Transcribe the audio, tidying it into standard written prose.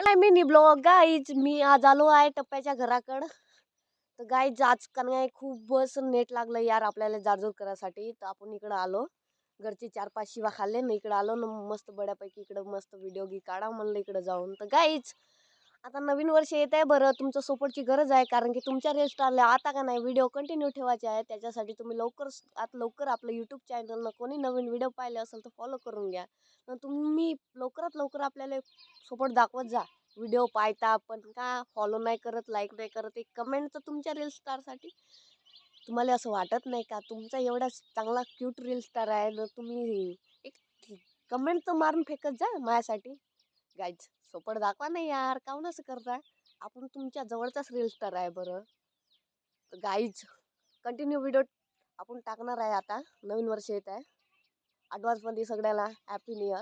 Mini blog guys मी आज आलो आहे टप्प्याच्या घराकडं. तर गाईज आज का नाही खूपच नेट लागलं यार आपल्याला जाडजूड करायसाठी. तर आपण इकडं आलो, घरचे 4-5 शिवा खाल्ले ना इकडं आलो ना मस्त बड्यापैकी इकडं मस्त व्हिडिओ काढा म्हणलं इकडं जाऊन. तर गाईज आता नवीन वर्ष येत आहे, बरं तुमचं सपोर्टची गरज आहे कारण की तुमच्या रील्स स्टारला आता का नाही व्हिडिओ कंटिन्यू ठेवायचे आहे. त्याच्यासाठी तुम्ही लवकर आपलं यूट्यूब चॅनलनं कोणी नवीन व्हिडिओ पाहिले असेल तर फॉलो करून घ्या. तर तुम्ही लवकरात लवकर आपल्याला सपोर्ट दाखवत जा. व्हिडिओ पाहता पण का फॉलो नाही करत, लाईक नाही करत, एक कमेंट तर तुमच्या रील स्टारसाठी. तुम्हाला असं वाटत नाही का तुमचा एवढा चांगला क्यूट रील स्टार आहे ना, तुम्ही एक कमेंट तर मारून फेकत जा माझ्यासाठी. गाईज सपोर्ट दाखवा नाही यार, काहून असं करताय? आपण तुमच्या जवळचाच रील स्टार आहे बरं. गाईज कंटिन्यू व्हिडिओ आपण टाकणार आहे. आता नवीन वर्ष येत आहे, ॲडव्हान्समध्ये सगळ्याला हॅपी न्यू इयर.